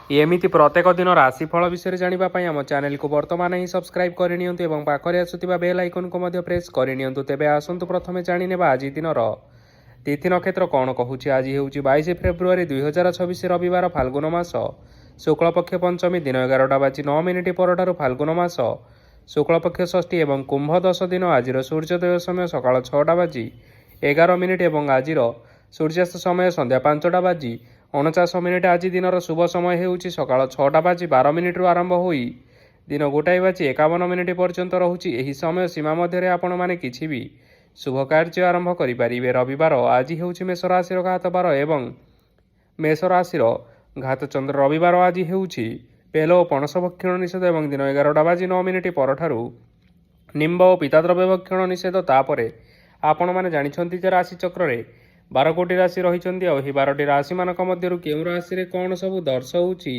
एमिति प्रत्येक दिन राशिफल विषय जानिबा पई आम चैनल को वर्तमान ही सब्सक्राइब करनियंतु एवं पाखरे आसुथिबा बेल आइकन को मध्य प्रेस करनियंतु। तेबे आसंतु प्रथमे जानिनेबा आज दिनर तिथि नक्षत्र कौन कहूछि। आज हेउछि 22 फेब्रुआरी 2026 रविवार फाल्गुन मास शुक्लपक्ष पंचमी दिन 11:09 परठारु फाल्गुन मास शुक्लपक्ष षष्ठी एवं कुंभ 10 दिन। आज सूर्योदय समय सकाळ 6:11 एवं आज सूर्यास्त समय संध्या 5:49। आज दिनर शुभ समय हेउछि सकाळ 6:12 आरंभ होई दिन 1:51 पर्यंत रहुछि। एही समय सीमा मध्य आपण माने किछि भी शुभ कार्य आरंभ करि परिबे। रविवार आज हेउछि मेष राशिर घात बार एवं मेष राशिर घात चंद्र। रविवार आज हेउछि पेल ओ पणस भक्षण निषेध एवं दिन 11:09 परठारु निम्ब ओ पिताद्रव्य भक्षण निषेध। तापरे आपण माने जानिछंती जे राशि चक्र रे 12 राशि रही। 12 राशि मानक मध्यरु केउ राशि रे कोन सब दर्शाउछि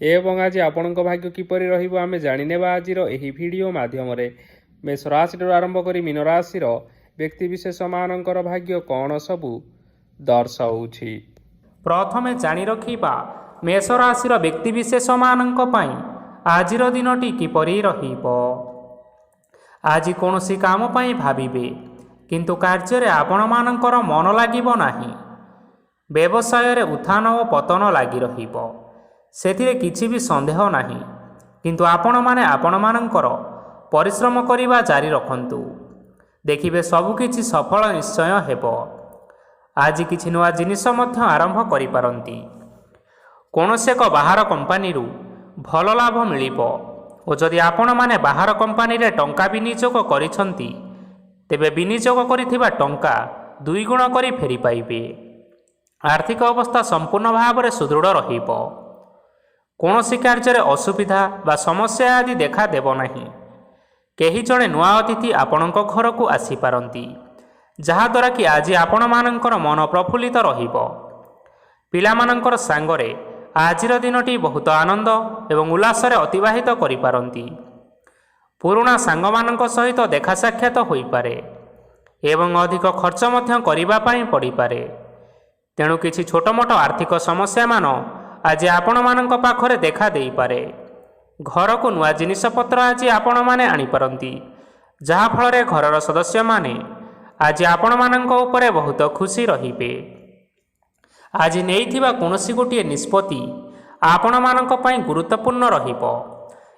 एवं आज आपणक भाग्य किपरि रहिबो आमे जानिनेबा आजिर एही भिडियो माध्यम रे। मेष राशि आरंभ करी मीन राशिर व्यक्ति विशेष मानकर भाग्य कोन सब दर्शाउछि। प्रथमे जानि रखिबा मेष राशिर व्यक्ति विशेष मानक पई आजिर दिनटी किपरि रहिबो। आज कोनोसी काम पई भाबिबे किंतु कार्य आपण मानकर मन लागिबो नाही। व्यवसाय रे उत्थान और पतन लागी रहिबो, सेथिरे किछि भी संदेह नाही। किंतु आपण माने आपण मानकर परिश्रम करिबा जारी रखंतु, देखिबे सब किछि सफल निश्चय हेबो। आज किछि नुआ जिनिस मध्य आरंभ करि पारंती। कोनोसे एक बाहर कंपनी रु भल लाभ मिलिबो ओ जदि आपण माने बाहर कंपनी रे टंका विनियोग करिसंती तेबे विनियोग करिथिबा टंका 2 गुण करी फेरी पाइबे। आर्थिक अवस्था संपूर्ण भाव में सुदृढ़ रहिबो। कोनोसी कार्य असुविधा बा समस्या आदि देखा देबो नाही। केही जणे नुआ अतिथि आपणक घर को आसी पारंती, जहा द्वारा कि आज आपण मानकर मन प्रफुल्लित रहिबो। पिला मानकर सांगरे आजिर दिनटी बहुत आनंद एवं उल्लास रे अतिबाहित करि पारंती। पुराणा सांग मानक सहित देखा साक्षात होई पारे एवं अधिक खर्च मध्य करिबा पई पड़ी पारे। तेणु किछि छोट मोट आर्थिक समस्या मान आज आपण मानक पाखरे देखा देई पारे। घर को नुआ जिनिस पत्र आज आपण माने आनी पारंती, जहा फल रे घरर सदस्य माने आज आपण मानक उपरे बहुत खुशी रहिबे। आज नेइथिबा कोनोसी गोटिए निष्पत्ति आपण मानक पई गुरुत्वपूर्ण रहिबो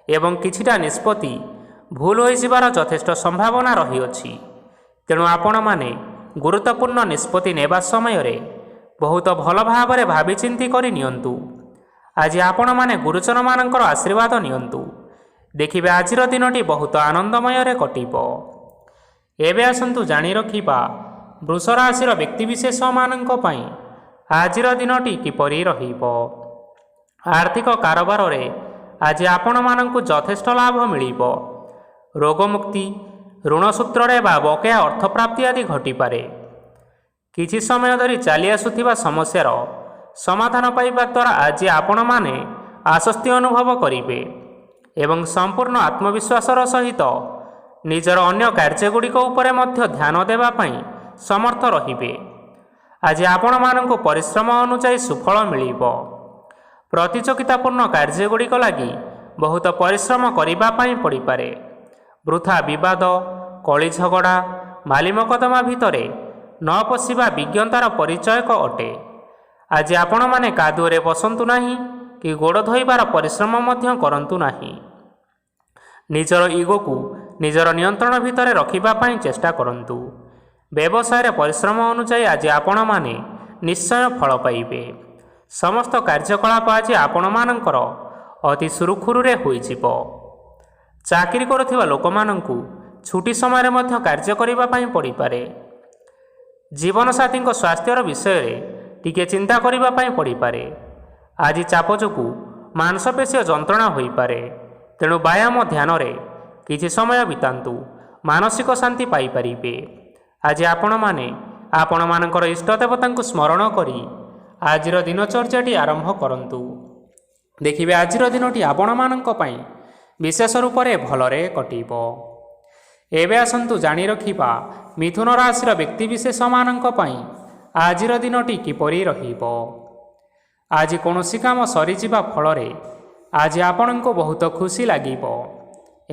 एवं किछिटा निष्पत्ति भूल हो जिबार यथेष्ट संभावना रही अछि। तेणु आपण माने गुरुत्वपूर्ण निष्पत्ति नेबा समय रे बहुत भल भाव रे भाबी चिंती करि नियंतु। आज आपण माने गुरुजन मानकर आशीर्वाद नियंतु, देखिबे आजिर दिनटी बहुत आनंदमय रे कटिबो। एबे आसंतु जानि रखिबा वृष राशिर व्यक्ति विशेष मानक पई आजिर दिनटी किपरि रहिबो। आर्थिक कारोबार रे आज आपण मानकु यथेष्ट लाभ मिलिबो। रोगमुक्ति ऋण सूत्र बा बकेया अर्थ प्राप्ति आदि घटी पारे। किछि समय धरी चली आसुथिबा समस्यार समाधान पाइबा द्वारा आज आपण माने आश्वस्ति अनुभव करिबे एवं संपूर्ण आत्मविश्वासर सहित निजर अन्य कार्यगुड़िक उपरे मध्य ध्यान देबा पई समर्थ रहिबे। आज आपण मानकु परिश्रम अनुसार सुफल मिलिबो। प्रतियोगितापूर्ण कार्यगुड़िक लागि बहुत परिश्रम करिबा पई पड़ी पारे। वृथा विवाद कली झगड़ा माली मकदमा भितरे न पशिबा विज्ञतार परिचयक अटे। आज आपण माने कादुरे बसंतु नाही कि गोड़ धोइबार परिश्रम मध्य करंतु नाही। निजर इगो को निजर नियंत्रण भितरे रखिबा पई चेष्टा करंतु। व्यवसाय परिश्रम अनुसार आज आपण माने निश्चय फल पाइबे। समस्त कार्यकलाप आज आपण मानकर अति सुरुखुरुरे होई जिवो। चाकरी करुथिबा लोक मानंकु छुट्टी समय मध्य कार्य करिबा पई पड़ी पारे। जीवन साथी स्वास्थ्यर विषय रे टिके चिंता करिबा पई पड़ी पारे। आज चाप जोगु मांसपेशीय जंत्रणा होई पारे। तेणु व्यायाम ध्यान रे किछि समय बितांतु, मानसिक शांति पाई परिबे। आज आपण माने आपण मानकर इष्ट देवतांकु स्मरण करी आजिर दिनचर्याटी आरंभ करंतु, देखिबे आजिर दिनटी आपण मानक पई विशेष रूप से भलरे कटिबो। एबे आसंतु जानि रखिबा मिथुन राशिर व्यक्ति विशेष मानक पई आजिर दिनटी किपरि रहिबो। ଆଜି କୌଣସି କାମ ସରିଯିବା ଫଳରେ ଆଜି ଆପଣଙ୍କୁ ବହୁତ ଖୁସି ଲାଗିବ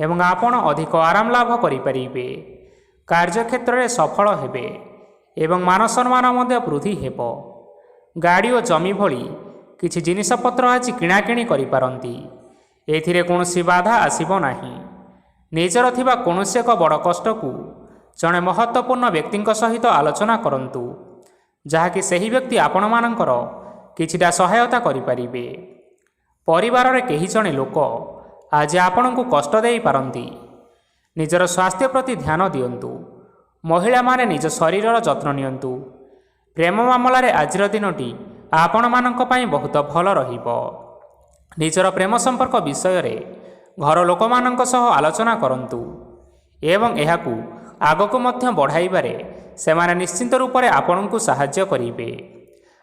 ଏବଂ ଆପଣ ଅଧିକ ଆରାମ ଲାଭ କରିପାରିବେ। କାର୍ଯ୍ୟକ୍ଷେତ୍ରରେ ସଫଳ ହେବେ ଏବଂ ମାନ ସମ୍ମାନ ମଧ୍ୟ ବୃଦ୍ଧି ହେବ। ଗାଡ଼ି ଓ ଜମି ଭଳି କିଛି ଜିନିଷପତ୍ର ଆଜି କିଣାକିଣି କରିପାରନ୍ତି। ଏଥିରେ କୌଣସି ବାଧା ଆସିବ ନାହିଁ। ନିଜର ଥିବା କୌଣସି ଏକ ବଡ଼ କଷ୍ଟକୁ ଜଣେ ମହତ୍ତ୍ୱପୂର୍ଣ୍ଣ ବ୍ୟକ୍ତିଙ୍କ ସହିତ ଆଲୋଚନା କରନ୍ତୁ, ଯାହାକି ସେହି ବ୍ୟକ୍ତି ଆପଣମାନଙ୍କର କିଛିଟା ସହାୟତା କରିପାରିବେ। ପରିବାରରେ କେହି ଜଣେ ଲୋକ ଆଜି ଆପଣଙ୍କୁ କଷ୍ଟ ଦେଇପାରନ୍ତି। ନିଜର ସ୍ୱାସ୍ଥ୍ୟ ପ୍ରତି ଧ୍ୟାନ ଦିଅନ୍ତୁ। ମହିଳାମାନେ ନିଜ ଶରୀରର ଯତ୍ନ ନିଅନ୍ତୁ। ପ୍ରେମ ମାମଲାରେ ଆଜିର ଦିନଟି ଆପଣମାନଙ୍କ ପାଇଁ ବହୁତ ଭଲ ରହିବ। ନିଜର ପ୍ରେମ ସମ୍ପର୍କ ବିଷୟରେ ଘର ଲୋକମାନଙ୍କ ସହ ଆଲୋଚନା କରନ୍ତୁ ଏବଂ ଏହାକୁ ଆଗକୁ ମଧ୍ୟ ବଢ଼ାଇବାରେ ସେମାନେ ନିଶ୍ଚିନ୍ତ ରୂପରେ ଆପଣଙ୍କୁ ସାହାଯ୍ୟ କରିବେ।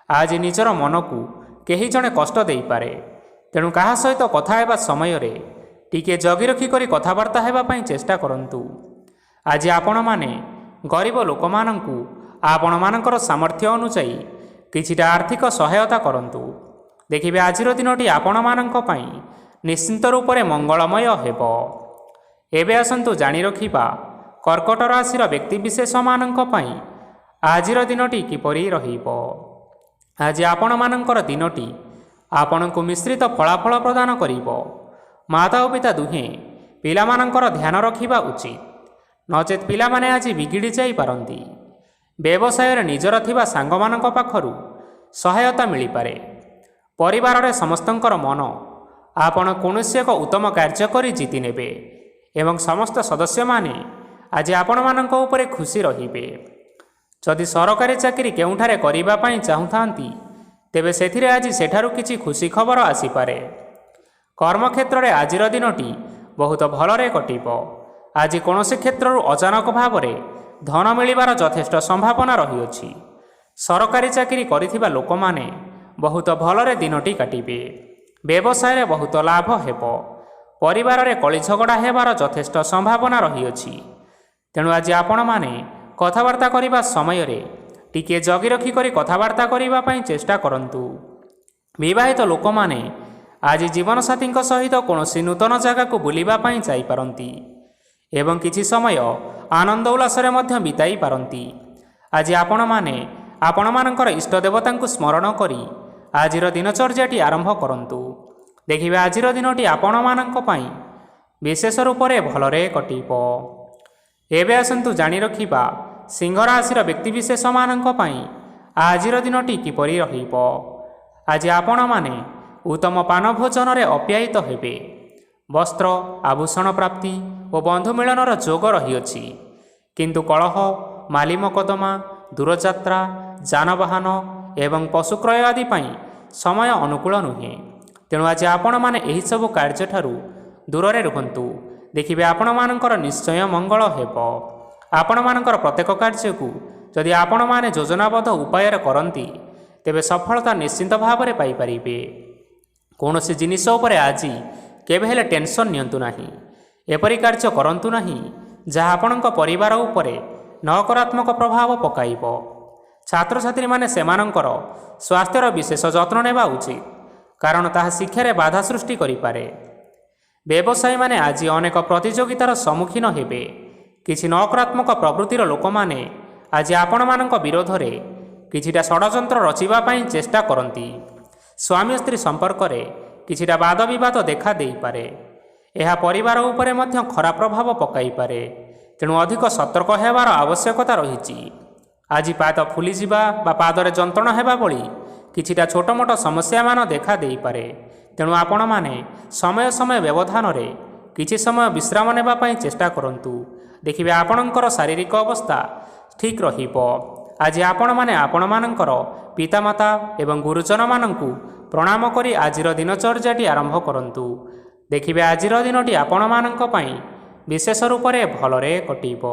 ଆଜି ନିଜର ମନକୁ କେହି ଜଣେ କଷ୍ଟ ଦେଇପାରେ, ତେଣୁ କାହା ସହିତ କଥା ହେବା ସମୟରେ ଟିକିଏ ଜଗି ରଖି କରି କଥାବାର୍ତ୍ତା ହେବା ପାଇଁ ଚେଷ୍ଟା କରନ୍ତୁ। ଆଜି ଆପଣମାନେ ଗରିବ ଲୋକମାନଙ୍କୁ ଆପଣମାନଙ୍କର ସାମର୍ଥ୍ୟ ଅନୁଯାୟୀ କିଛିଟା ଆର୍ଥିକ ସହାୟତା କରନ୍ତୁ। ଦେଖିବେ ଆଜିର ଦିନଟି ଆପଣମାନଙ୍କ ପାଇଁ ନିଶ୍ଚିନ୍ତ ରୂପରେ ମଙ୍ଗଳମୟ ହେବ। ଏବେ ଆସନ୍ତୁ ଜାଣି ରଖିବା କର୍କଟ ରାଶିର ବ୍ୟକ୍ତିବିଶେଷମାନଙ୍କ ପାଇଁ ଆଜିର ଦିନଟି କିପରି ରହିବ। ଆଜି ଆପଣମାନଙ୍କର ଦିନଟି ଆପଣଙ୍କୁ ମିଶ୍ରିତ ଫଳାଫଳ ପ୍ରଦାନ କରିବ। ମାତା ଓ ପିତା ଦୁହେଁ ପିଲାମାନଙ୍କର ଧ୍ୟାନ ରଖିବା ଉଚିତ, ନଚେତ୍ ପିଲାମାନେ ଆଜି ବିଗିଡ଼ି ଯାଇପାରନ୍ତି। ବ୍ୟବସାୟରେ ନିଜର ଥିବା ସାଙ୍ଗମାନଙ୍କ ପାଖରୁ ସହାୟତା ମିଳିପାରେ। ପରିବାରରେ ସମସ୍ତଙ୍କର ମନ ଆପଣ କୌଣସି ଏକ ଉତ୍ତମ କାର୍ଯ୍ୟ କରି ଜିତି ନେବେ ଏବଂ ସମସ୍ତ ସଦସ୍ୟମାନେ ଆଜି ଆପଣମାନଙ୍କ ଉପରେ ଖୁସି ରହିବେ। ଯଦି ସରକାରୀ ଚାକିରି କେଉଁଠାରେ କରିବା ପାଇଁ ଚାହୁଁଥାନ୍ତି, ତେବେ ସେଥିରେ ଆଜି ସେଠାରୁ କିଛି ଖୁସି ଖବର ଆସିପାରେ। କର୍ମକ୍ଷେତ୍ରରେ ଆଜିର ଦିନଟି ବହୁତ ଭଲରେ କଟିବ। ଆଜି କୌଣସି କ୍ଷେତ୍ରରୁ ଅଚାନକ ଭାବରେ ଧନ ମିଳିବାର ଯଥେଷ୍ଟ ସମ୍ଭାବନା ରହିଅଛି। ସରକାରୀ ଚାକିରି କରିଥିବା ଲୋକମାନେ ବହୁତ ଭଲରେ ଦିନଟି କାଟିବେ। ବ୍ୟବସାୟରେ ବହୁତ ଲାଭ ହେବ। ପରିବାରରେ କଳି ଝଗଡ଼ା ହେବାର ଯଥେଷ୍ଟ ସମ୍ଭାବନା ରହିଅଛି। ତେଣୁ ଆଜି ଆପଣମାନେ କଥାବାର୍ତ୍ତା କରିବା ସମୟରେ ଟିକିଏ ଜଗି ରଖି କରି କଥାବାର୍ତ୍ତା କରିବା ପାଇଁ ଚେଷ୍ଟା କରନ୍ତୁ। ବିବାହିତ ଲୋକମାନେ ଆଜି ଜୀବନସାଥୀଙ୍କ ସହିତ କୌଣସି ନୂତନ ଜାଗାକୁ ବୁଲିବା ପାଇଁ ଯାଇପାରନ୍ତି ଏବଂ କିଛି ସମୟ ଆନନ୍ଦ ଉଲ୍ଲାସରେ ମଧ୍ୟ ବିତାଇ ପାରନ୍ତି। ଆଜି ଆପଣମାନେ ଆପଣମାନଙ୍କର ଇଷ୍ଟ ଦେବତାଙ୍କୁ ସ୍ମରଣ କରି ଆଜିର ଦିନଚର୍ଯ୍ୟାଟି ଆରମ୍ଭ କରନ୍ତୁ। ଦେଖିବେ ଆଜିର ଦିନଟି ଆପଣମାନଙ୍କ ପାଇଁ ବିଶେଷ ରୂପରେ ଭଲରେ କଟିବ। ଏବେ ଆସନ୍ତୁ ଜାଣି ରଖିବା ସିଂହ ରାଶିର ବ୍ୟକ୍ତିବିଶେଷମାନଙ୍କ ପାଇଁ ଆଜିର ଦିନଟି କିପରି ରହିବ। ଆଜି ଆପଣମାନେ ଉତ୍ତମ ପାନ ଭୋଜନରେ ଅପ୍ୟାୟିତ ହେବେ। ବସ୍ତ୍ର ଆଭୂଷଣ ପ୍ରାପ୍ତି ଓ ବନ୍ଧୁ ମିଳନର ଯୋଗ ରହିଅଛି, କିନ୍ତୁ କଳହ, ମାଲି ମକଦ୍ଦମା, ଦୂରଯାତ୍ରା, ଯାନବାହନ ଏବଂ ପଶୁ କ୍ରୟ ଆଦି ପାଇଁ ସମୟ ଅନୁକୂଳ ନୁହେଁ। ତେଣୁ ଆଜି ଆପଣମାନେ ଏହିସବୁ କାର୍ଯ୍ୟଠାରୁ ଦୂରରେ ରୁହନ୍ତୁ। ଦେଖିବେ ଆପଣମାନଙ୍କର ନିଶ୍ଚୟ ମଙ୍ଗଳ ହେବ। ଆପଣମାନଙ୍କର ପ୍ରତ୍ୟେକ କାର୍ଯ୍ୟକୁ ଯଦି ଆପଣମାନେ ଯୋଜନାବଦ୍ଧ ଉପାୟରେ କରନ୍ତି, ତେବେ ସଫଳତା ନିଶ୍ଚିନ୍ତ ଭାବରେ ପାଇପାରିବେ। କୌଣସି ଜିନିଷ ଉପରେ ଆଜି କେବେ ହେଲେ ଟେନସନ୍ ନିଅନ୍ତୁ ନାହିଁ। ଏପରି କାର୍ଯ୍ୟ କରନ୍ତୁ ନାହିଁ ଯାହା ଆପଣଙ୍କ ପରିବାର ଉପରେ ନକାରାତ୍ମକ ପ୍ରଭାବ ପକାଇବ। ଛାତ୍ରଛାତ୍ରୀମାନେ ସେମାନଙ୍କର ସ୍ୱାସ୍ଥ୍ୟର ବିଶେଷ ଯତ୍ନ ନେବା ଉଚିତ, କାରଣ ତାହା ଶିକ୍ଷାରେ ବାଧା ସୃଷ୍ଟି କରିପାରେ। ବ୍ୟବସାୟୀମାନେ ଆଜି ଅନେକ ପ୍ରତିଯୋଗିତାର ସମ୍ମୁଖୀନ ହେବେ। କିଛି ନକାରାତ୍ମକ ପ୍ରବୃତ୍ତିର ଲୋକମାନେ ଆଜି ଆପଣମାନଙ୍କ ବିରୋଧରେ କିଛିଟା ଷଡ଼ଯନ୍ତ୍ର ରଚିବା ପାଇଁ ଚେଷ୍ଟା କରନ୍ତି। ସ୍ୱାମୀ ସ୍ତ୍ରୀ ସମ୍ପର୍କରେ କିଛିଟା ବାଦବିବାଦ ଦେଖା ଦେଇପାରେ। ଏହା ପରିବାର ଉପରେ ମଧ୍ୟ ଖରାପ ପ୍ରଭାବ ପକାଇପାରେ। ତେଣୁ ଅଧିକ ସତର୍କ ହେବାର ଆବଶ୍ୟକତା ରହିଛି। ଆଜି ପାଦ ଫୁଲିଯିବା ବା ପାଦରେ ଯନ୍ତ୍ରଣା ହେବା ଭଳି କିଛିଟା ଛୋଟମୋଟ ସମସ୍ୟାମାନ ଦେଖା ଦେଇପାରେ। ତେଣୁ ଆପଣମାନେ ସମୟ ସମୟ ବ୍ୟବଧାନରେ କିଛି ସମୟ ବିଶ୍ରାମ ନେବା ପାଇଁ ଚେଷ୍ଟା କରନ୍ତୁ। ଦେଖିବେ ଆପଣଙ୍କର ଶାରୀରିକ ଅବସ୍ଥା ଠିକ୍ ରହିବ। ଆଜି ଆପଣମାନେ ଆପଣମାନଙ୍କର ପିତାମାତା ଏବଂ ଗୁରୁଜନମାନଙ୍କୁ ପ୍ରଣାମ କରି ଆଜିର ଦିନଚର୍ଯ୍ୟାଟି ଆରମ୍ଭ କରନ୍ତୁ। ଦେଖିବେ ଆଜିର ଦିନଟି ଆପଣମାନଙ୍କ ପାଇଁ ବିଶେଷ ରୂପରେ ଭଲରେ କଟିବ।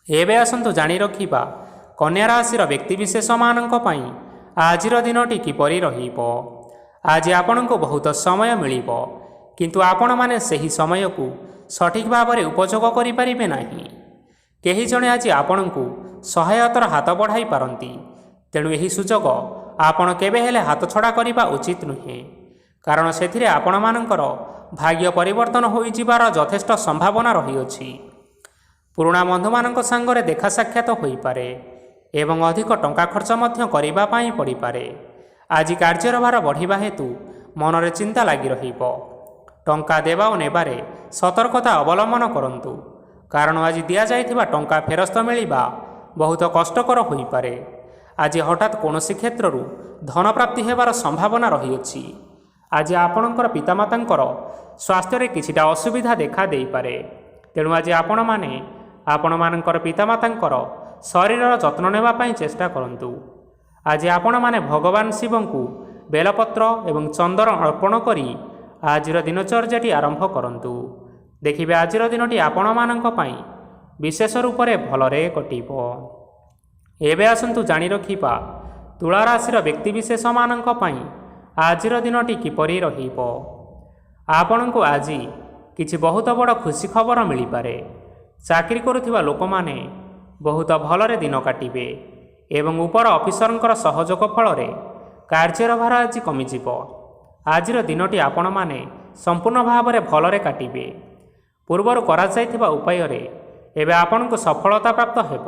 ଏବେ ଆସନ୍ତୁ ଜାଣି ରଖିବା କନ୍ୟା ରାଶିର ବ୍ୟକ୍ତିବିଶେଷମାନଙ୍କ ପାଇଁ ଆଜିର ଦିନଟି କିପରି ରହିବ। ଆଜି ଆପଣଙ୍କୁ ବହୁତ ସମୟ ମିଳିବ, କିନ୍ତୁ ଆପଣମାନେ ସେହି ସମୟକୁ ସଠିକ୍ ଭାବରେ ଉପଯୋଗ କରିପାରିବେ ନାହିଁ। କେହି ଜଣେ ଆଜି ଆପଣଙ୍କୁ ସହାୟତାର ହାତ ବଢ଼ାଇ ପାରନ୍ତି। ତେଣୁ ଏହି ସୁଯୋଗ ଆପଣ କେବେ ହେଲେ ହାତଛଡ଼ା କରିବା ଉଚିତ ନୁହେଁ, କାରଣ ସେଥିରେ ଆପଣମାନଙ୍କର ଭାଗ୍ୟ ପରିବର୍ତ୍ତନ ହୋଇଯିବାର ଯଥେଷ୍ଟ ସମ୍ଭାବନା ରହିଅଛି। ପୁରୁଣା ବନ୍ଧୁମାନଙ୍କ ସାଙ୍ଗରେ ଦେଖା ସାକ୍ଷାତ ହୋଇପାରେ ଏବଂ ଅଧିକ ଟଙ୍କା ଖର୍ଚ୍ଚ ମଧ୍ୟ କରିବା ପାଇଁ ପଡ଼ିପାରେ। ଆଜି କାର୍ଯ୍ୟର ଭାର ବଢ଼ିବା ହେତୁ ମନରେ ଚିନ୍ତା ଲାଗି ରହିବ। ଟଙ୍କା ଦେବା ଓ ନେବାରେ ସତର୍କତା ଅବଲମ୍ବନ କରନ୍ତୁ, କାରଣ ଆଜି ଦିଆଯାଇଥିବା ଟଙ୍କା ଫେରସ୍ତ ମିଳିବା ବହୁତ କଷ୍ଟକର ହୋଇପାରେ। ଆଜି ହଠାତ୍ କୌଣସି କ୍ଷେତ୍ରରୁ ଧନପ୍ରାପ୍ତି ହେବାର ସମ୍ଭାବନା ରହିଅଛି। ଆଜି ଆପଣଙ୍କର ପିତାମାତାଙ୍କର ସ୍ୱାସ୍ଥ୍ୟରେ କିଛିଟା ଅସୁବିଧା ଦେଖା ଦେଇପାରେ। ତେଣୁ ଆଜି ଆପଣମାନଙ୍କର ପିତାମାତାଙ୍କର ଶରୀରର ଯତ୍ନ ନେବା ପାଇଁ ଚେଷ୍ଟା କରନ୍ତୁ। ଆଜି ଆପଣମାନେ ଭଗବାନ ଶିବଙ୍କୁ ବେଲପତ୍ର ଏବଂ ଚନ୍ଦନ ଅର୍ପଣ କରି ଆଜିର ଦିନଚର୍ଯ୍ୟାଟି ଆରମ୍ଭ କରନ୍ତୁ। ଦେଖିବେ ଆଜିର ଦିନଟି ଆପଣମାନଙ୍କ ପାଇଁ ବିଶେଷ ରୂପରେ ଭଲରେ କଟିବ। ଏବେ ଆସନ୍ତୁ ଜାଣି ରଖିବା ତୁଳା ରାଶିର ବ୍ୟକ୍ତିବିଶେଷମାନଙ୍କ ପାଇଁ ଆଜିର ଦିନଟି କିପରି ରହିବ। ଆପଣଙ୍କୁ ଆଜି କିଛି ବହୁତ ବଡ଼ ଖୁସି ଖବର ମିଳିପାରେ। ଚାକିରି କରୁଥିବା ଲୋକମାନେ ବହୁତ ଭଲରେ ଦିନ କାଟିବେ ଏବଂ ଉପର ଅଫିସରଙ୍କର ସହଯୋଗ ଫଳରେ କାର୍ଯ୍ୟର ଭାର ଆଜି କମିଯିବ। ଆଜିର ଦିନଟି ଆପଣମାନେ ସମ୍ପୂର୍ଣ୍ଣ ଭାବରେ ଭଲରେ କାଟିବେ। ପୂର୍ବରୁ କରାଯାଇଥିବା ଉପାୟରେ ଏବେ ଆପଣଙ୍କୁ ସଫଳତା ପ୍ରାପ୍ତ ହେବ।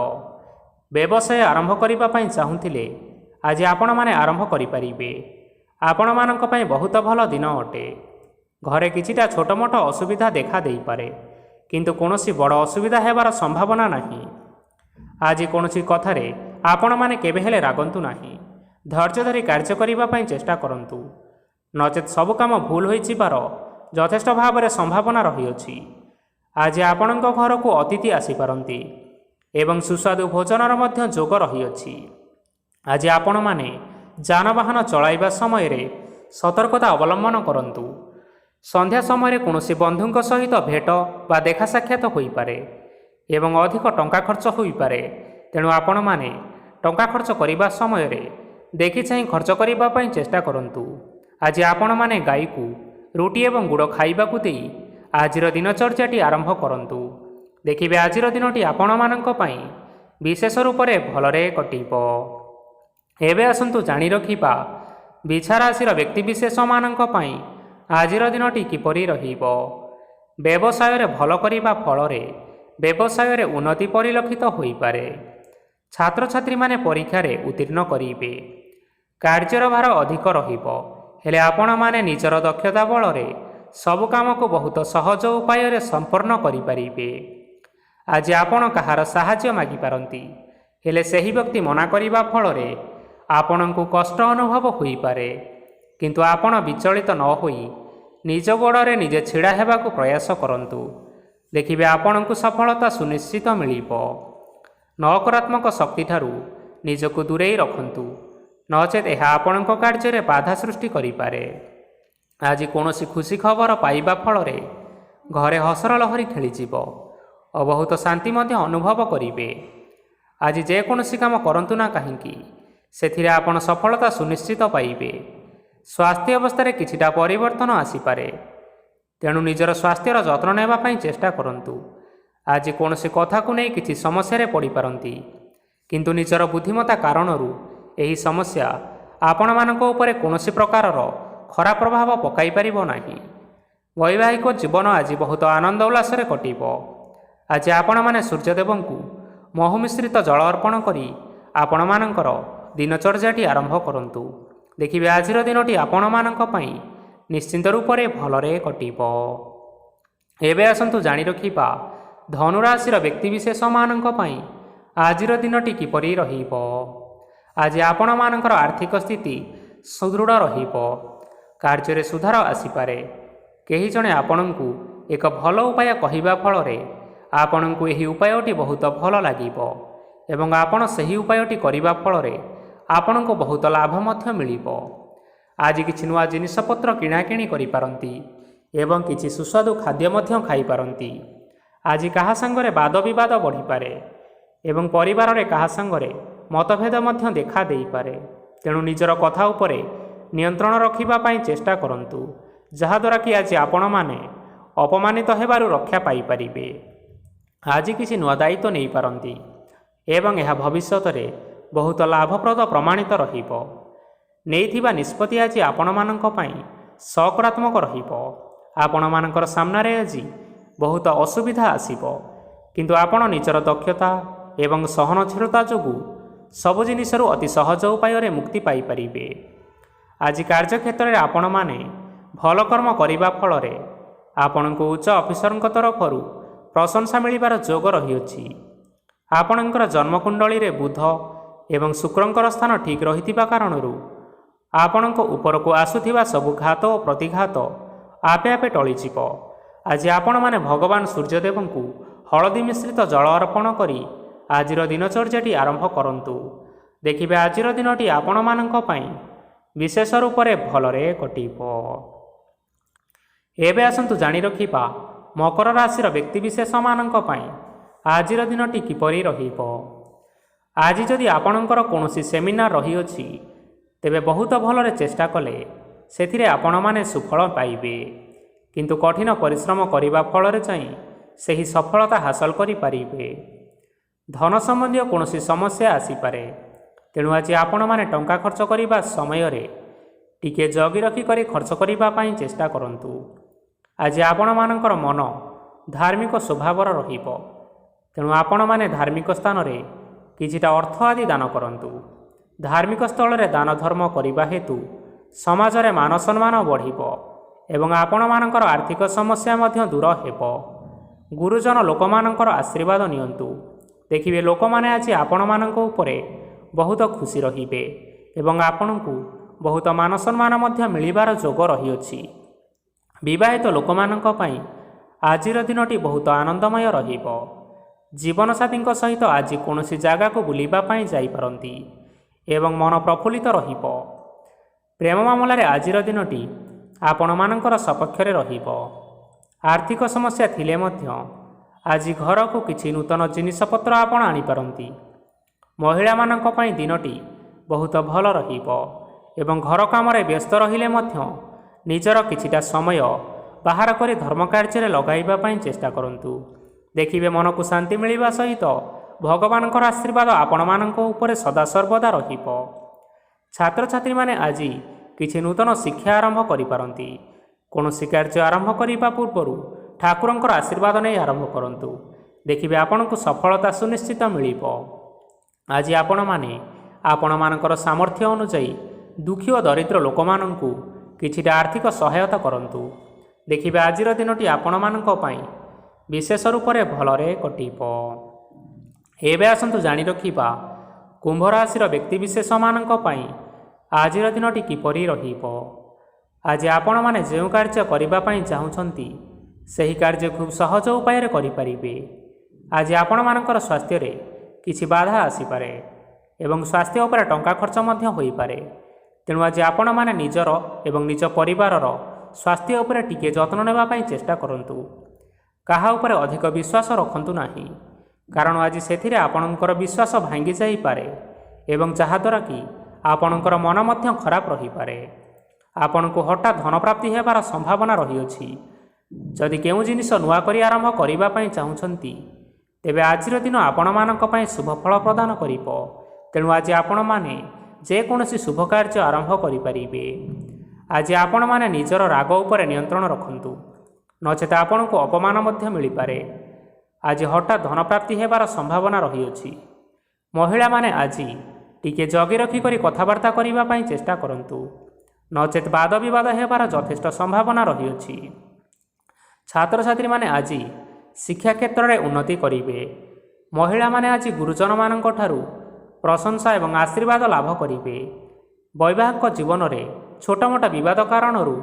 ବ୍ୟବସାୟ ଆରମ୍ଭ କରିବା ପାଇଁ ଚାହୁଁଥିଲେ ଆଜି ଆପଣମାନେ ଆରମ୍ଭ କରିପାରିବେ। ଆପଣମାନଙ୍କ ପାଇଁ ବହୁତ ଭଲ ଦିନ ଅଟେ। ଘରେ କିଛିଟା ଛୋଟମୋଟ ଅସୁବିଧା ଦେଖା ଦେଇପାରେ, କିନ୍ତୁ କୌଣସି ବଡ଼ ଅସୁବିଧା ହେବାର ସମ୍ଭାବନା ନାହିଁ। ଆଜି କୌଣସି କଥାରେ ଆପଣମାନେ କେବେ ହେଲେ ରାଗନ୍ତୁ ନାହିଁ। ଧୈର୍ଯ୍ୟ ଧରି କାର୍ଯ୍ୟ କରିବା ପାଇଁ ଚେଷ୍ଟା କରନ୍ତୁ, ନଚେତ୍ ସବୁ କାମ ଭୁଲ ହୋଇଯିବାର ଯଥେଷ୍ଟ ଭାବରେ ସମ୍ଭାବନା ରହିଅଛି। ଆଜି ଆପଣଙ୍କ ଘରକୁ ଅତିଥି ଆସିପାରନ୍ତି ଏବଂ ସୁସ୍ୱାଦୁ ଭୋଜନର ମଧ୍ୟ ଯୋଗ ରହିଅଛି। ଆଜି ଆପଣମାନେ ଯାନବାହନ ଚଳାଇବା ସମୟରେ ସତର୍କତା ଅବଲମ୍ବନ କରନ୍ତୁ। ସନ୍ଧ୍ୟା ସମୟରେ କୌଣସି ବନ୍ଧୁଙ୍କ ସହିତ ଭେଟ ବା ଦେଖା ସାକ୍ଷାତ ହୋଇପାରେ ଏବଂ ଅଧିକ ଟଙ୍କା ଖର୍ଚ୍ଚ ହୋଇପାରେ। ତେଣୁ ଆପଣମାନେ ଟଙ୍କା ଖର୍ଚ୍ଚ କରିବା ସମୟରେ ଦେଖିଚାହିଁ ଖର୍ଚ୍ଚ କରିବା ପାଇଁ ଚେଷ୍ଟା କରନ୍ତୁ। ଆଜି ଆପଣମାନେ ଗାଈକୁ ରୁଟି ଏବଂ ଗୁଡ଼ ଖାଇବାକୁ ଦେଇ ଆଜିର ଦିନଚର୍ଯ୍ୟାଟି ଆରମ୍ଭ କରନ୍ତୁ। ଦେଖିବେ ଆଜିର ଦିନଟି ଆପଣମାନଙ୍କ ପାଇଁ ବିଶେଷ ରୂପରେ ଭଲରେ କଟିବ। ଏବେ ଆସନ୍ତୁ ଜାଣି ରଖିବା ବିଛା ରାଶିର ବ୍ୟକ୍ତିବିଶେଷମାନଙ୍କ ପାଇଁ ଆଜିର ଦିନଟି କିପରି ରହିବ। ବ୍ୟବସାୟରେ ଭଲ କରିବା ଫଳରେ ବ୍ୟବସାୟରେ ଉନ୍ନତି ପରିଲକ୍ଷିତ ହୋଇପାରେ। ଛାତ୍ରଛାତ୍ରୀମାନେ ପରୀକ୍ଷାରେ ଉତ୍ତୀର୍ଣ୍ଣ କରିବେ। କାର୍ଯ୍ୟର ଭାର ଅଧିକ ରହିବ, ହେଲେ ଆପଣମାନେ ନିଜର ଦକ୍ଷତା ବଳରେ ସବୁ କାମକୁ ବହୁତ ସହଜ ଉପାୟରେ ସମ୍ପନ୍ନ କରିପାରିବେ। ଆଜି ଆପଣ କାହାର ସାହାଯ୍ୟ ମାଗିପାରନ୍ତି, ହେଲେ ସେହି ବ୍ୟକ୍ତି ମନା କରିବା ଫଳରେ ଆପଣଙ୍କୁ କଷ୍ଟ ଅନୁଭବ ହୋଇପାରେ। କିନ୍ତୁ ଆପଣ ବିଚଳିତ ନ ହୋଇ ନିଜ ଗୋଡ଼ରେ ନିଜେ ଛିଡ଼ା ହେବାକୁ ପ୍ରୟାସ କରନ୍ତୁ। ଦେଖିବେ ଆପଣଙ୍କୁ ସଫଳତା ସୁନିଶ୍ଚିତ ମିଳିବ। ନକାରାତ୍ମକ ଶକ୍ତିଠାରୁ ନିଜକୁ ଦୂରେଇ ରଖନ୍ତୁ, ନଚେତ୍ ଏହା ଆପଣଙ୍କ କାର୍ଯ୍ୟରେ ବାଧା ସୃଷ୍ଟି କରିପାରେ। ଆଜି କୌଣସି ଖୁସି ଖବର ପାଇବା ଫଳରେ ଘରେ ହସର ଲହରୀ ଖେଳିଯିବ ଓ ବହୁତ ଶାନ୍ତି ମଧ୍ୟ ଅନୁଭବ କରିବେ। ଆଜି ଯେକୌଣସି କାମ କରନ୍ତୁ ନା କାହିଁକି, ସେଥିରେ ଆପଣ ସଫଳତା ସୁନିଶ୍ଚିତ ପାଇବେ। ସ୍ୱାସ୍ଥ୍ୟ ଅବସ୍ଥାରେ କିଛିଟା ପରିବର୍ତ୍ତନ ଆସିପାରେ, ତେଣୁ ନିଜର ସ୍ୱାସ୍ଥ୍ୟର ଯତ୍ନ ନେବା ପାଇଁ ଚେଷ୍ଟା କରନ୍ତୁ। ଆଜି କୌଣସି କଥାକୁ ନେଇ କିଛି ସମସ୍ୟାରେ ପଡ଼ିପାରନ୍ତି, କିନ୍ତୁ ନିଜର ବୁଦ୍ଧିମତା କାରଣରୁ ଏହି ସମସ୍ୟା ଆପଣମାନଙ୍କ ଉପରେ କୌଣସି ପ୍ରକାରର ଖରାପ ପ୍ରଭାବ ପକାଇ ପାରିବ ନାହିଁ। ବୈବାହିକ ଜୀବନ ଆଜି ବହୁତ ଆନନ୍ଦ ଉଲ୍ଲାସରେ କଟିବ। ଆଜି ଆପଣମାନେ ସୂର୍ଯ୍ୟଦେବଙ୍କୁ ମହୁ ମିଶ୍ରିତ ଜଳ ଅର୍ପଣ କରି ଆପଣମାନଙ୍କର ଦିନଚର୍ଯ୍ୟାଟି ଆରମ୍ଭ କରନ୍ତୁ। ଦେଖିବେ ଆଜିର ଦିନଟି ଆପଣମାନଙ୍କ ପାଇଁ ନିଶ୍ଚିନ୍ତ ରୂପରେ ଭଲରେ କଟିବ। ଏବେ ଆସନ୍ତୁ ଜାଣି ରଖିବା ଧନୁରାଶିର ବ୍ୟକ୍ତିବିଶେଷମାନଙ୍କ ପାଇଁ ଆଜିର ଦିନଟି କିପରି ରହିବ। ଆଜି ଆପଣମାନଙ୍କର ଆର୍ଥିକ ସ୍ଥିତି ସୁଦୃଢ଼ ରହିବ। କାର୍ଯ୍ୟରେ ସୁଧାର ଆସିପାରେ। କେହି ଜଣେ ଆପଣଙ୍କୁ ଏକ ଭଲ ଉପାୟ କହିବା ଫଳରେ ଆପଣଙ୍କୁ ଏହି ଉପାୟଟି ବହୁତ ଭଲ ଲାଗିବ ଏବଂ ଆପଣ ସେହି ଉପାୟଟି କରିବା ଫଳରେ ଆପଣଙ୍କୁ ବହୁତ ଲାଭ ମଧ୍ୟ ମିଳିବ। ଆଜି କିଛି ନୂଆ ଜିନିଷପତ୍ର କିଣାକିଣି କରିପାରନ୍ତି ଏବଂ କିଛି ସୁସ୍ୱାଦୁ ଖାଦ୍ୟ ମଧ୍ୟ ଖାଇପାରନ୍ତି। ଆଜି କାହା ସାଙ୍ଗରେ ବାଦ ବିବାଦ ବଢ଼ିପାରେ ଏବଂ ପରିବାରରେ କାହା ସାଙ୍ଗରେ ମତଭେଦ ମଧ୍ୟ ଦେଖା ଦେଇପାରେ। ତେଣୁ ନିଜର କଥା ଉପରେ ନିୟନ୍ତ୍ରଣ ରଖିବା ପାଇଁ ଚେଷ୍ଟା କରନ୍ତୁ, ଯାହାଦ୍ୱାରା କି ଆଜି ଆପଣମାନେ ଅପମାନିତ ହେବାରୁ ରକ୍ଷା ପାଇପାରିବେ। ଆଜି କିଛି ନୂଆ ଦାୟିତ୍ୱ ନେଇପାରନ୍ତି ଏବଂ ଏହା ଭବିଷ୍ୟତରେ ବହୁତ ଲାଭପ୍ରଦ ପ୍ରମାଣିତ ରହିବ। ନେଇଥିବା ନିଷ୍ପତ୍ତି ଆଜି ଆପଣମାନଙ୍କ ପାଇଁ ସକାରାତ୍ମକ ରହିବ। ଆପଣମାନଙ୍କର ସାମ୍ନାରେ ଆଜି ବହୁତ ଅସୁବିଧା ଆସିବ, କିନ୍ତୁ ଆପଣ ନିଜର ଦକ୍ଷତା ଏବଂ ସହନଶୀଳତା ଯୋଗୁଁ ସବୁ ଜିନିଷରୁ ଅତି ସହଜ ଉପାୟରେ ମୁକ୍ତି ପାଇପାରିବେ। ଆଜି କାର୍ଯ୍ୟକ୍ଷେତ୍ରରେ ଆପଣମାନେ ଭଲ କର୍ମ କରିବା ଫଳରେ ଆପଣଙ୍କୁ ଉଚ୍ଚ ଅଫିସରଙ୍କ ତରଫରୁ ପ୍ରଶଂସା ମିଳିବାର ଯୋଗ ରହିଅଛି। ଆପଣଙ୍କର ଜନ୍ମକୁଣ୍ଡଳୀରେ ବୁଧ ଏବଂ ଶୁକ୍ରଙ୍କର ସ୍ଥାନ ଠିକ୍ ରହିଥିବା କାରଣରୁ ଆପଣଙ୍କ ଉପରକୁ ଆସୁଥିବା ସବୁ ଘାତ ଓ ପ୍ରତିଘାତ ଆପେ ଆପେ ଟଳିଯିବ। ଆଜି ଆପଣମାନେ ଭଗବାନ ସୂର୍ଯ୍ୟଦେବଙ୍କୁ ହଳଦୀ ମିଶ୍ରିତ ଜଳ ଅର୍ପଣ କରି ଆଜିର ଦିନଚର୍ଯ୍ୟାଟି ଆରମ୍ଭ କରନ୍ତୁ। ଦେଖିବେ ଆଜିର ଦିନଟି ଆପଣମାନଙ୍କ ପାଇଁ ବିଶେଷ ରୂପରେ ଭଲରେ କଟିବ। ଏବେ ଆସନ୍ତୁ ଜାଣି ରଖିବା ମକର ରାଶିର ବ୍ୟକ୍ତିବିଶେଷମାନଙ୍କ ପାଇଁ ଆଜିର ଦିନଟି କିପରି ରହିବ। ଆଜି ଯଦି ଆପଣଙ୍କର କୌଣସି ସେମିନାର ରହିଅଛି, ତେବେ ବହୁତ ଭଲରେ ଚେଷ୍ଟା କଲେ ସେଥିରେ ଆପଣମାନେ ସୁଫଳ ପାଇବେ, କିନ୍ତୁ କଠିନ ପରିଶ୍ରମ କରିବା ଫଳରେ ଯାଇ ସେହି ସଫଳତା ହାସଲ କରିପାରିବେ। ଧନ ସମ୍ବନ୍ଧୀୟ କୌଣସି ସମସ୍ୟା ଆସିପାରେ, ତେଣୁ ଆଜି ଆପଣମାନେ ଟଙ୍କା ଖର୍ଚ୍ଚ କରିବା ସମୟରେ ଟିକିଏ ଜଗି ରଖି କରି ଖର୍ଚ୍ଚ କରିବା ପାଇଁ ଚେଷ୍ଟା କରନ୍ତୁ। ଆଜି ଆପଣମାନଙ୍କର ମନ ଧାର୍ମିକ ସ୍ୱଭାବର ରହିବ, ତେଣୁ ଆପଣମାନେ ଧାର୍ମିକ ସ୍ଥାନରେ କିଛିଟା ଅର୍ଥ ଆଦି ଦାନ କରନ୍ତୁ। ଧାର୍ମିକ ସ୍ଥଳରେ ଦାନ ଧର୍ମ କରିବା ହେତୁ ସମାଜରେ ମାନ ସମ୍ମାନ ବଢ଼ିବ ଏବଂ ଆପଣମାନଙ୍କର ଆର୍ଥିକ ସମସ୍ୟା ମଧ୍ୟ ଦୂର ହେବ। ଗୁରୁଜନ ଲୋକମାନଙ୍କର ଆଶୀର୍ବାଦ ନିଅନ୍ତୁ। ଦେଖିବେ ଲୋକମାନେ ଆଜି ଆପଣମାନଙ୍କ ଉପରେ ବହୁତ ଖୁସି ରହିବେ ଏବଂ ଆପଣଙ୍କୁ ବହୁତ ମାନ ସମ୍ମାନ ମଧ୍ୟ ମିଳିବାର ଯୋଗ ରହିଅଛି। ବିବାହିତ ଲୋକମାନଙ୍କ ପାଇଁ ଆଜିର ଦିନଟି ବହୁତ ଆନନ୍ଦମୟ ରହିବ। ଜୀବନସାଥୀଙ୍କ ସହିତ ଆଜି କୌଣସି ଜାଗାକୁ ବୁଲିବା ପାଇଁ ଯାଇପାରନ୍ତି ଏବଂ ମନ ପ୍ରଫୁଲ୍ଲିତ ରହିବ। ପ୍ରେମ ମାମଲାରେ ଆଜିର ଦିନଟି ଆପଣମାନଙ୍କର ସପକ୍ଷରେ ରହିବ। ଆର୍ଥିକ ସମସ୍ୟା ଥିଲେ ମଧ୍ୟ ଆଜି ଘରକୁ କିଛି ନୂତନ ଜିନିଷପତ୍ର ଆପଣ ଆଣିପାରନ୍ତି। ମହିଳାମାନଙ୍କ ପାଇଁ ଦିନଟି ବହୁତ ଭଲ ରହିବ ଏବଂ ଘର କାମରେ ବ୍ୟସ୍ତ ରହିଲେ ମଧ୍ୟ ନିଜର କିଛିଟା ସମୟ ବାହାର କରି ଧର୍ମ କାର୍ଯ୍ୟରେ ଲଗାଇବା ପାଇଁ ଚେଷ୍ଟା କରନ୍ତୁ। ଦେଖିବେ ମନକୁ ଶାନ୍ତି ମିଳିବା ସହିତ ଭଗବାନଙ୍କର ଆଶୀର୍ବାଦ ଆପଣମାନଙ୍କ ଉପରେ ସଦାସର୍ବଦା ରହିବ। ଛାତ୍ରଛାତ୍ରୀମାନେ ଆଜି କିଛି ନୂତନ ଶିକ୍ଷା ଆରମ୍ଭ କରିପାରନ୍ତି। କୌଣସି କାର୍ଯ୍ୟ ଆରମ୍ଭ କରିବା ପୂର୍ବରୁ ଠାକୁରଙ୍କର ଆଶୀର୍ବାଦ ନେଇ ଆରମ୍ଭ କରନ୍ତୁ। ଦେଖିବେ ଆପଣଙ୍କୁ ସଫଳତା ସୁନିଶ୍ଚିତ ମିଳିବ। ଆଜି ଆପଣମାନେ ଆପଣମାନଙ୍କର ସାମର୍ଥ୍ୟ ଅନୁଯାୟୀ ଦୁଃଖୀ ଓ ଦରିଦ୍ର ଲୋକମାନଙ୍କୁ କିଛିଟା ଆର୍ଥିକ ସହାୟତା କରନ୍ତୁ। ଦେଖିବେ ଆଜିର ଦିନଟି ଆପଣମାନଙ୍କ ପାଇଁ ବିଶେଷ ରୂପରେ ଭଲରେ କଟିବ। ଏବେ ଆସନ୍ତୁ ଜାଣି ରଖିବା କୁମ୍ଭ ରାଶିର ବ୍ୟକ୍ତିବିଶେଷମାନଙ୍କ ପାଇଁ ଆଜିର ଦିନଟି କିପରି ରହିବ। ଆଜି ଆପଣମାନେ ଯେଉଁ କାର୍ଯ୍ୟ କରିବା ପାଇଁ ଚାହୁଁଛନ୍ତି, ସେହି କାର୍ଯ୍ୟ ଖୁବ୍ ସହଜ ଉପାୟରେ କରିପାରିବେ। ଆଜି ଆପଣମାନଙ୍କର ସ୍ୱାସ୍ଥ୍ୟରେ କିଛି ବାଧା ଆସିପାରେ ଏବଂ ସ୍ୱାସ୍ଥ୍ୟ ଉପରେ ଟଙ୍କା ଖର୍ଚ୍ଚ ମଧ୍ୟ ହୋଇପାରେ, ତେଣୁ ଆଜି ଆପଣମାନେ ନିଜର ଏବଂ ନିଜ ପରିବାରର ସ୍ୱାସ୍ଥ୍ୟ ଉପରେ ଟିକିଏ ଯତ୍ନ ନେବା ପାଇଁ ଚେଷ୍ଟା କରନ୍ତୁ। କାହା ଉପରେ ଅଧିକ ବିଶ୍ୱାସ ରଖନ୍ତୁ ନାହିଁ, କାରଣ ଆଜି ସେଥିରେ ଆପଣଙ୍କର ବିଶ୍ୱାସ ଭାଙ୍ଗି ଯାଇପାରେ ଏବଂ ଯାହାଦ୍ୱାରା କି ଆପଣଙ୍କର ମନ ମଧ୍ୟ ଖରାପ ରହିପାରେ। ଆପଣଙ୍କୁ ହଠାତ୍ ଧନପ୍ରାପ୍ତି ହେବାର ସମ୍ଭାବନା ରହିଅଛି। ଯଦି କେଉଁ ଜିନିଷ ନୂଆ କରି ଆରମ୍ଭ କରିବା ପାଇଁ ଚାହୁଁଛନ୍ତି, ତେବେ ଆଜିର ଦିନ ଆପଣମାନଙ୍କ ପାଇଁ ଶୁଭ ଫଳ ପ୍ରଦାନ କରିବ। ତେଣୁ ଆଜି ଆପଣମାନେ ଯେକୌଣସି ଶୁଭ କାର୍ଯ୍ୟ ଆରମ୍ଭ କରିପାରିବେ। ଆଜି ଆପଣମାନେ ନିଜର ରାଗ ଉପରେ ନିୟନ୍ତ୍ରଣ ରଖନ୍ତୁ, ନଚେତ ଆପଣଙ୍କୁ ଅପମାନ ମଧ୍ୟ ମିଳିପାରେ। ଆଜି ହଠାତ୍ ଧନପ୍ରାପ୍ତି ହେବାର ସମ୍ଭାବନା ରହିଅଛି। ମହିଳାମାନେ ଆଜି ଟିକିଏ ଜଗି ରଖି କରି କଥାବାର୍ତ୍ତା କରିବା ପାଇଁ ଚେଷ୍ଟା କରନ୍ତୁ, ନଚେତ ବାଦ ବିବାଦ ହେବାର ଯଥେଷ୍ଟ ସମ୍ଭାବନା ରହିଅଛି। ଛାତ୍ରଛାତ୍ରୀମାନେ ଆଜି ଶିକ୍ଷା କ୍ଷେତ୍ରରେ ଉନ୍ନତି କରିବେ। ମହିଳାମାନେ ଆଜି ଗୁରୁଜନମାନଙ୍କ ଠାରୁ ପ୍ରଶଂସା ଏବଂ ଆଶୀର୍ବାଦ ଲାଭ କରିବେ। ବୈବାହିକ ଜୀବନରେ ଛୋଟମୋଟ ବିବାଦ କାରଣରୁ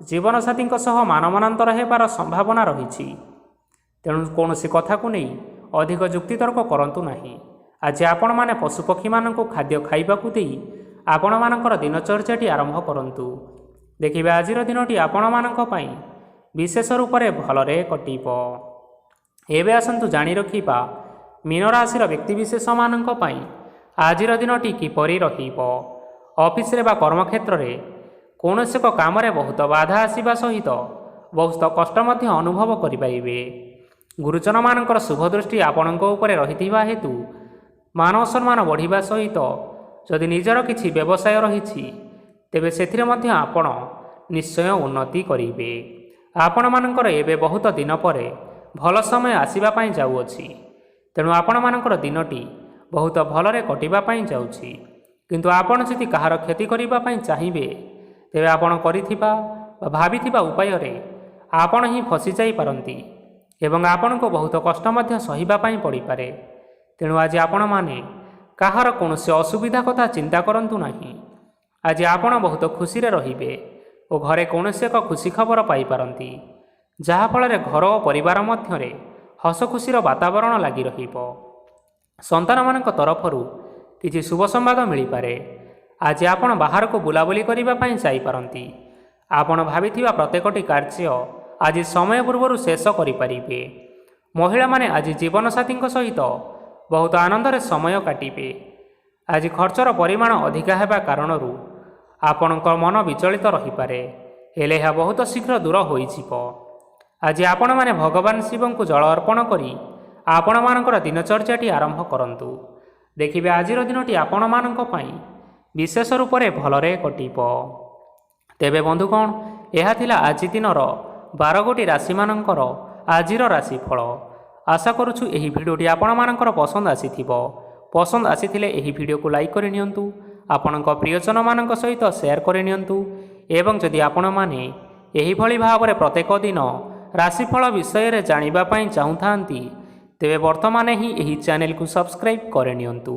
ଜୀବନସାଥୀଙ୍କ ସହ ମାନମନାନ୍ତର ହେବାର ସମ୍ଭାବନା ରହିଛି, ତେଣୁ କୌଣସି କଥାକୁ ନେଇ ଅଧିକ ଯୁକ୍ତିତର୍କ କରନ୍ତୁ ନାହିଁ। ଆଜି ଆପଣମାନେ ପଶୁପକ୍ଷୀମାନଙ୍କୁ ଖାଦ୍ୟ ଖାଇବାକୁ ଦେଇ ଆପଣମାନଙ୍କର ଦିନଚର୍ଯ୍ୟାଟି ଆରମ୍ଭ କରନ୍ତୁ। ଦେଖିବେ ଆଜିର ଦିନଟି ଆପଣମାନଙ୍କ ପାଇଁ ବିଶେଷ ରୂପରେ ଭଲରେ କଟିବ। ଏବେ ଆସନ୍ତୁ ଜାଣି ରଖିବା ମୀନ ରାଶିର ବ୍ୟକ୍ତିବିଶେଷମାନଙ୍କ ପାଇଁ ଆଜିର ଦିନଟି କିପରି ରହିବ। ଅଫିସରେ ବା କର୍ମକ୍ଷେତ୍ରରେ କୌଣସି ଏକ କାମରେ ବହୁତ ବାଧା ଆସିବା ସହିତ ବହୁତ କଷ୍ଟ ମଧ୍ୟ ଅନୁଭବ କରିପାରିବେ। ଗୁରୁଜନମାନଙ୍କର ଶୁଭ ଦୃଷ୍ଟି ଆପଣଙ୍କ ଉପରେ ରହିଥିବା ହେତୁ ମାନ ସମ୍ମାନ ବଢ଼ିବା ସହିତ ଯଦି ନିଜର କିଛି ବ୍ୟବସାୟ ରହିଛି, ତେବେ ସେଥିରେ ମଧ୍ୟ ଆପଣ ନିଶ୍ଚୟ ଉନ୍ନତି କରିବେ। ଆପଣମାନଙ୍କର ଏବେ ବହୁତ ଦିନ ପରେ ଭଲ ସମୟ ଆସିବା ପାଇଁ ଯାଉଅଛି। ତେଣୁ ଆପଣମାନଙ୍କର ଦିନଟି ବହୁତ ଭଲରେ କଟିବା ପାଇଁ ଯାଉଛି। କିନ୍ତୁ ଆପଣ ଯଦି କାହାର କ୍ଷତି କରିବା ପାଇଁ ଚାହିଁବେ, ତେବେ ଆପଣ କରିଥିବା ବା ଭାବିଥିବା ଉପାୟରେ ଆପଣ ହିଁ ଫସିଯାଇପାରନ୍ତି ଏବଂ ଆପଣଙ୍କୁ ବହୁତ କଷ୍ଟ ମଧ୍ୟ ସହିବା ପାଇଁ ପଡ଼ିପାରେ। ତେଣୁ ଆଜି ଆପଣମାନେ କାହାର କୌଣସି ଅସୁବିଧା କଥା ଚିନ୍ତା କରନ୍ତୁ ନାହିଁ। ଆଜି ଆପଣ ବହୁତ ଖୁସିରେ ରହିବେ ଓ ଘରେ କୌଣସି ଏକ ଖୁସି ଖବର ପାଇପାରନ୍ତି, ଯାହାଫଳରେ ଘର ଓ ପରିବାର ମଧ୍ୟରେ ହସ ଖୁସିର ବାତାବରଣ ଲାଗି ରହିବ। ସନ୍ତାନମାନଙ୍କ ତରଫରୁ କିଛି ଶୁଭ ସମ୍ବାଦ ମିଳିପାରେ। ଆଜି ଆପଣ ବାହାରକୁ ବୁଲାବୁଲି କରିବା ପାଇଁ ଯାଇପାରନ୍ତି। ଆପଣ ଭାବିଥିବା ପ୍ରତ୍ୟେକଟି କାର୍ଯ୍ୟ ଆଜି ସମୟ ପୂର୍ବରୁ ଶେଷ କରିପାରିବେ। ମହିଳାମାନେ ଆଜି ଜୀବନସାଥୀଙ୍କ ସହିତ ବହୁତ ଆନନ୍ଦରେ ସମୟ କାଟିବେ। ଆଜି ଖର୍ଚ୍ଚର ପରିମାଣ ଅଧିକା ହେବା କାରଣରୁ ଆପଣଙ୍କ ମନ ବିଚଳିତ ରହିପାରେ, ହେଲେ ଏହା ବହୁତ ଶୀଘ୍ର ଦୂର ହୋଇଯିବ। ଆଜି ଆପଣମାନେ ଭଗବାନ ଶିବଙ୍କୁ ଜଳ ଅର୍ପଣ କରି ଆପଣମାନଙ୍କର ଦିନଚର୍ଯ୍ୟାଟି ଆରମ୍ଭ କରନ୍ତୁ। ଦେଖିବେ ଆଜିର ଦିନଟି ଆପଣମାନଙ୍କ ପାଇଁ ବିଶେଷ ରୂପରେ ଭଲରେ କଟିବ। ତେବେ ବନ୍ଧୁଗଣ, ଏହା ଥିଲା ଆଜି ଦିନର 12 ଗୋଟି ରାଶିମାନଙ୍କର ଆଜିର ରାଶିଫଳ। ଆଶା କରୁଛୁ ଏହି ଭିଡ଼ିଓଟି ଆପଣମାନଙ୍କର ପସନ୍ଦ ଆସିଥିବ। ପସନ୍ଦ ଆସିଥିଲେ ଏହି ଭିଡ଼ିଓକୁ ଲାଇକ୍ କରି ନିଅନ୍ତୁ, ଆପଣଙ୍କ ପ୍ରିୟଜନମାନଙ୍କ ସହିତ ସେୟାର କରି ନିଅନ୍ତୁ ଏବଂ ଯଦି ଆପଣମାନେ ଏହିଭଳି ଭାବରେ ପ୍ରତ୍ୟେକ ଦିନ ରାଶିଫଳ ବିଷୟରେ ଜାଣିବା ପାଇଁ ଚାହୁଁଥାନ୍ତି, ତେବେ ବର୍ତ୍ତମାନ ହିଁ ଏହି ଚ୍ୟାନେଲକୁ ସବସ୍କ୍ରାଇବ୍ କରିନିଅନ୍ତୁ।